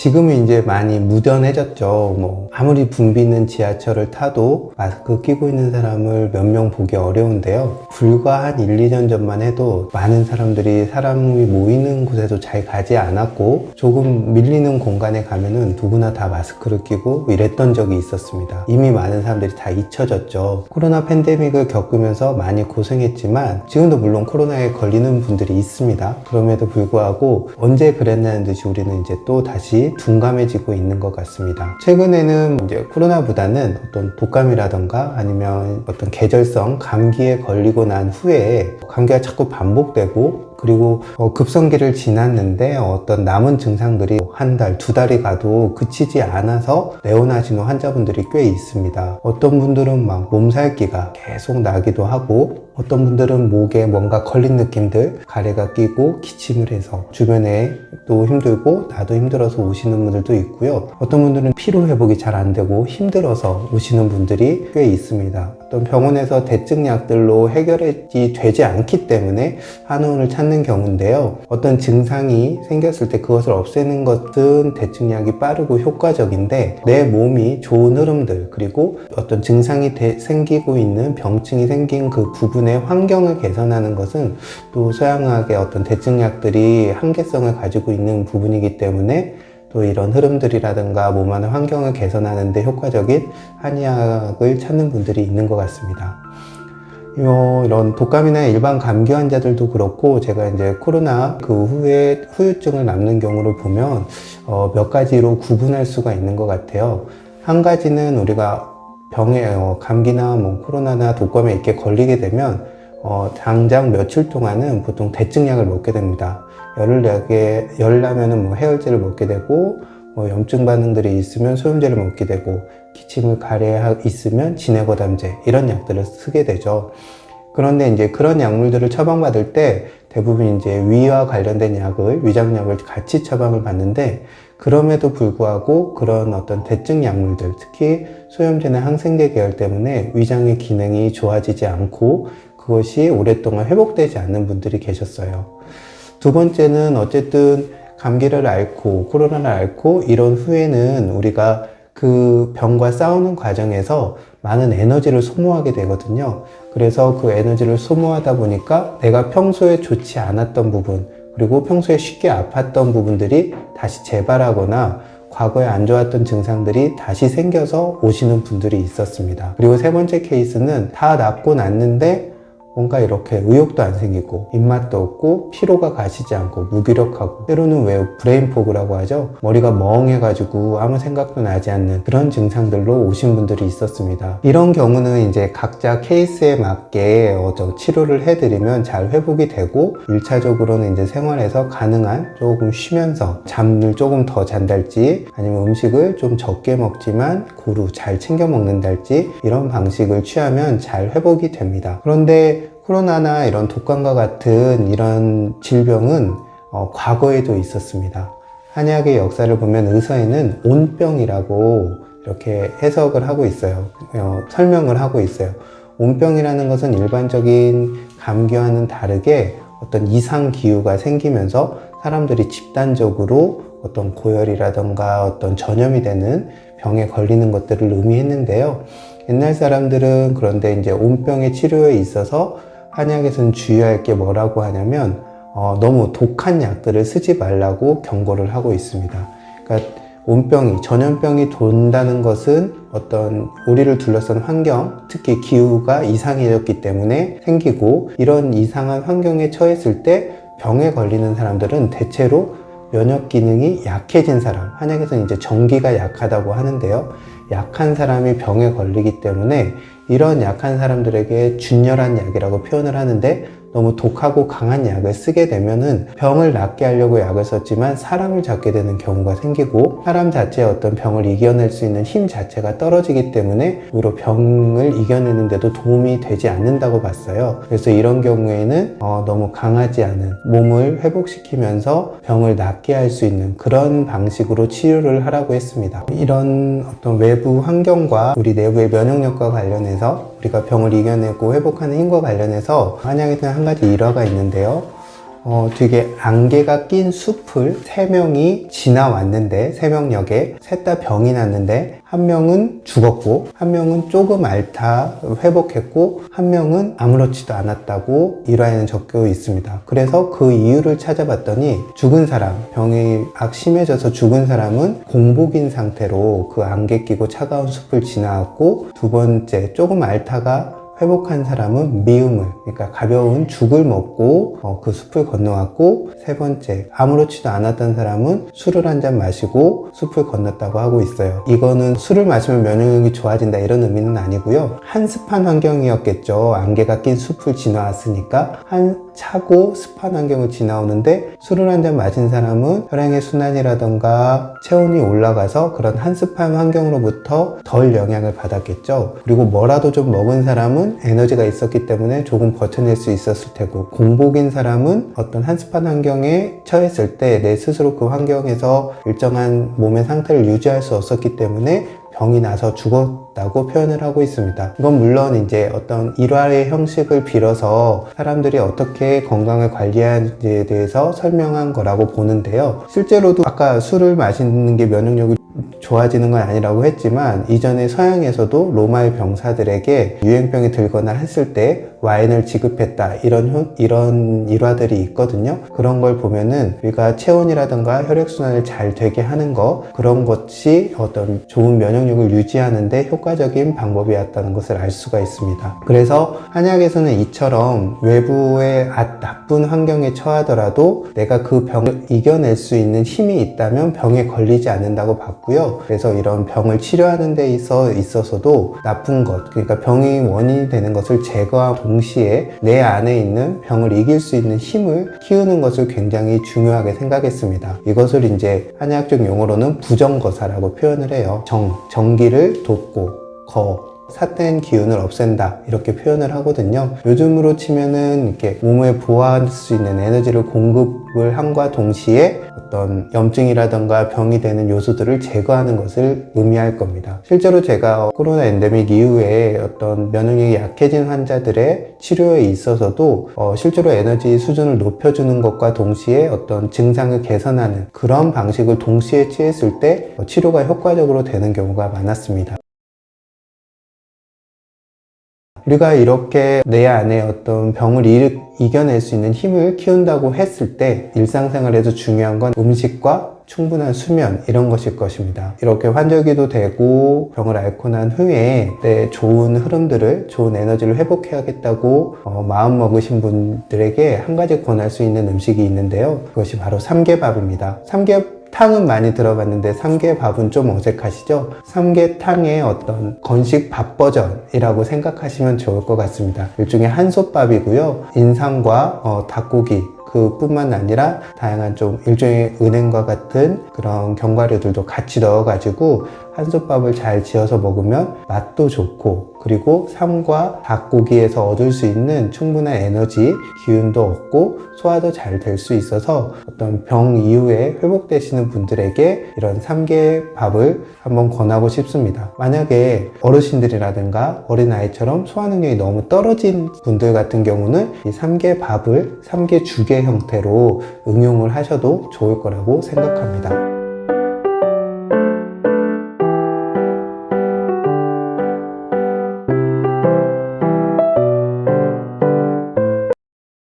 지금은 이제 많이 무던해졌죠. 뭐 아무리 붐비 있는 지하철을 타도 마스크 끼고 있는 사람을 몇 명 보기 어려운데요. 불과 한 1, 2년 전만 해도 많은 사람들이 사람이 모이는 곳에도 잘 가지 않았고 조금 밀리는 공간에 가면은 누구나 다 마스크를 끼고 이랬던 적이 있었습니다. 이미 많은 사람들이 다 잊혀졌죠. 코로나 팬데믹을 겪으면서 많이 고생했지만 지금도 물론 코로나에 걸리는 분들이 있습니다. 그럼에도 불구하고 언제 그랬냐는 듯이 우리는 이제 또 다시 둔감해지고 있는 것 같습니다. 최근에는 이제 코로나보다는 어떤 독감이라던가 아니면 어떤 계절성 감기에 걸리고 난 후에 감기가 자꾸 반복되고 그리고 급성기를 지났는데 어떤 남은 증상들이 한 달, 두 달이 가도 그치지 않아서 내원하시는 환자분들이 꽤 있습니다. 어떤 분들은 막 몸살기가 계속 나기도 하고 어떤 분들은 목에 뭔가 걸린 느낌들, 가래가 끼고 기침을 해서 주변에 또 힘들고 나도 힘들어서 오시는 분들도 있고요. 어떤 분들은 피로 회복이 잘 안 되고 힘들어서 오시는 분들이 꽤 있습니다. 어떤 병원에서 대증약들로 해결이 되지 않기 때문에 한의원을 찾는 경우인데요. 어떤 증상이 생겼을 때 그것을 없애는 것은 대증약이 빠르고 효과적인데 내 몸이 좋은 흐름들 그리고 어떤 증상이 생기고 있는 병증이 생긴 그 부분의 환경을 개선하는 것은 또 서양의학의 어떤 대증약들이 한계성을 가지고 있는 부분이기 때문에 또 이런 흐름들이라든가 몸 안의 환경을 개선하는 데 효과적인 한의학을 찾는 분들이 있는 것 같습니다. 이런 독감이나 일반 감기 환자들도 그렇고 제가 이제 코로나 그 후에 후유증을 남는 경우를 보면 몇 가지로 구분할 수가 있는 것 같아요. 한 가지는 우리가 병에 감기나 뭐 코로나나 독감에 이렇게 걸리게 되면 당장 며칠 동안은 보통 대증약을 먹게 됩니다. 열 나면은 뭐 해열제를 먹게 되고 염증 반응들이 있으면 소염제를 먹게 되고 기침을 가래 있으면 진해거담제 이런 약들을 쓰게 되죠. 그런데 이제 그런 약물들을 처방받을 때 대부분 이제 위와 관련된 약을 위장약을 같이 처방을 받는데 그럼에도 불구하고 그런 어떤 대증 약물들 특히 소염제나 항생제 계열 때문에 위장의 기능이 좋아지지 않고 그것이 오랫동안 회복되지 않는 분들이 계셨어요. 두 번째는 어쨌든 감기를 앓고 코로나를 앓고 이런 후에는 우리가 그 병과 싸우는 과정에서 많은 에너지를 소모하게 되거든요. 그래서 그 에너지를 소모하다 보니까 내가 평소에 좋지 않았던 부분 그리고 평소에 쉽게 아팠던 부분들이 다시 재발하거나 과거에 안 좋았던 증상들이 다시 생겨서 오시는 분들이 있었습니다. 그리고 세 번째 케이스는 다 낫고 났는데 뭔가 이렇게 의욕도 안 생기고 입맛도 없고 피로가 가시지 않고 무기력하고 때로는 왜 브레인포그라고 하죠. 머리가 멍해가지고 아무 생각도 나지 않는 그런 증상들로 오신 분들이 있었습니다. 이런 경우는 이제 각자 케이스에 맞게 치료를 해드리면 잘 회복이 되고 1차적으로는 이제 생활에서 가능한 조금 쉬면서 잠을 조금 더 잔달지 아니면 음식을 좀 적게 먹지만 고루 잘 챙겨 먹는달지 이런 방식을 취하면 잘 회복이 됩니다. 그런데 코로나나 이런 독감과 같은 이런 질병은 과거에도 있었습니다. 한의학의 역사를 보면 의서에는 온병이라고 이렇게 해석을 하고 있어요. 설명을 하고 있어요. 온병이라는 것은 일반적인 감기와는 다르게 어떤 이상 기후가 생기면서 사람들이 집단적으로 어떤 고열이라던가 어떤 전염이 되는 병에 걸리는 것들을 의미했는데요. 옛날 사람들은 그런데 이제 온병의 치료에 있어서 한의학에서는 주의할 게 뭐라고 하냐면 너무 독한 약들을 쓰지 말라고 경고를 하고 있습니다. 그러니까 온병이, 전염병이 돈다는 것은 어떤 우리를 둘러싼 환경, 특히 기후가 이상해졌기 때문에 생기고 이런 이상한 환경에 처했을 때 병에 걸리는 사람들은 대체로 면역 기능이 약해진 사람, 한약에서는 이제 정기가 약하다고 하는데요. 약한 사람이 병에 걸리기 때문에 이런 약한 사람들에게 준열한 약이라고 표현을 하는데 너무 독하고 강한 약을 쓰게 되면은 병을 낫게 하려고 약을 썼지만 사람을 잡게 되는 경우가 생기고 사람 자체의 어떤 병을 이겨낼 수 있는 힘 자체가 떨어지기 때문에 오히려 병을 이겨내는데도 도움이 되지 않는다고 봤어요. 그래서 이런 경우에는 너무 강하지 않은 몸을 회복시키면서 병을 낫게 할 수 있는 그런 방식으로 치료를 하라고 했습니다. 이런 어떤 외부 환경과 우리 내부의 면역력과 관련해서 우리가 병을 이겨내고 회복하는 힘과 관련해서 한약에서는 한 가지 일화가 있는데요. 되게 안개가 낀 숲을 3명이 지나왔는데, 3명역에 셋 다 병이 났는데 한 명은 죽었고 한 명은 조금 앓다 회복했고 한 명은 아무렇지도 않았다고 일화에는 적혀 있습니다. 그래서 그 이유를 찾아봤더니 죽은 사람, 병이 심해져서 죽은 사람은 공복인 상태로 그 안개 끼고 차가운 숲을 지나왔고, 두 번째 조금 앓다가 회복한 사람은 미음을, 그러니까 가벼운 죽을 먹고 그 숲을 건너왔고, 세 번째 아무렇지도 않았던 사람은 술을 한 잔 마시고 숲을 건넜다고 하고 있어요. 이거는 술을 마시면 면역력이 좋아진다 이런 의미는 아니고요, 한습한 환경이었겠죠. 안개가 낀 숲을 지나왔으니까 차고 습한 환경을 지나오는데, 술을 한 잔 마신 사람은 혈행의 순환이라던가 체온이 올라가서 그런 한습한 환경으로부터 덜 영향을 받았겠죠. 그리고 뭐라도 좀 먹은 사람은 에너지가 있었기 때문에 조금 버텨낼 수 있었을 테고, 공복인 사람은 어떤 한습한 환경에 처했을 때 내 스스로 그 환경에서 일정한 몸의 상태를 유지할 수 없었기 때문에 병이 나서 죽었다고 표현을 하고 있습니다. 이건 물론 이제 어떤 일화의 형식을 빌어서 사람들이 어떻게 건강을 관리하는지에 대해서 설명한 거라고 보는데요. 실제로도 아까 술을 마시는 게 면역력이 좋아지는 건 아니라고 했지만, 이전에 서양에서도 로마의 병사들에게 유행병이 들거나 했을 때 와인을 지급했다, 이런 일화들이 있거든요. 그런 걸 보면은 우리가 체온이라든가 혈액순환을 잘 되게 하는 거, 그런 것이 어떤 좋은 면역력을 유지하는데 효과적인 방법이었다는 것을 알 수가 있습니다. 그래서 한약에서는 이처럼 외부의 나쁜 환경에 처하더라도 내가 그 병을 이겨낼 수 있는 힘이 있다면 병에 걸리지 않는다고 봤고요. 그래서 이런 병을 치료하는 데 있어서도 나쁜 것, 그러니까 병이 원인이 되는 것을 제거하고 동시에 내 안에 있는 병을 이길 수 있는 힘을 키우는 것을 굉장히 중요하게 생각했습니다. 이것을 이제 한의학적 용어로는 부정거사라고 표현을 해요. 정기를 돕고, 삿된 기운을 없앤다, 이렇게 표현을 하거든요. 요즘으로 치면은 이렇게 몸을 보호할 수 있는 에너지를 공급을 함과 동시에 어떤 염증이라던가 병이 되는 요소들을 제거하는 것을 의미할 겁니다. 실제로 제가 코로나 엔데믹 이후에 어떤 면역력이 약해진 환자들의 치료에 있어서도 실제로 에너지 수준을 높여주는 것과 동시에 어떤 증상을 개선하는 그런 방식을 동시에 취했을 때 치료가 효과적으로 되는 경우가 많았습니다. 우리가 이렇게 내 안에 어떤 병을 이겨낼 수 있는 힘을 키운다고 했을 때, 일상생활에서 중요한 건 음식과 충분한 수면, 이런 것일 것입니다. 이렇게 환절기도 되고 병을 앓고 난 후에 내 좋은 흐름들을, 좋은 에너지를 회복해야겠다고 마음 먹으신 분들에게 한 가지 권할 수 있는 음식이 있는데요. 그것이 바로 삼계밥입니다. 탕은 많이 들어봤는데 삼계밥은 좀 어색하시죠? 삼계탕의 어떤 건식 밥 버전이라고 생각하시면 좋을 것 같습니다. 일종의 한솥밥이고요. 인삼과 닭고기, 그뿐만 아니라 다양한 좀 일종의 은행과 같은 그런 견과류들도 같이 넣어가지고 한솥밥을 잘 지어서 먹으면 맛도 좋고, 그리고 삼과 닭고기에서 얻을 수 있는 충분한 에너지, 기운도 얻고 소화도 잘 될 수 있어서 어떤 병 이후에 회복되시는 분들에게 이런 삼계밥을 한번 권하고 싶습니다. 만약에 어르신들이라든가 어린아이처럼 소화 능력이 너무 떨어진 분들 같은 경우는 이 삼계밥을 삼계죽의 형태로 응용을 하셔도 좋을 거라고 생각합니다.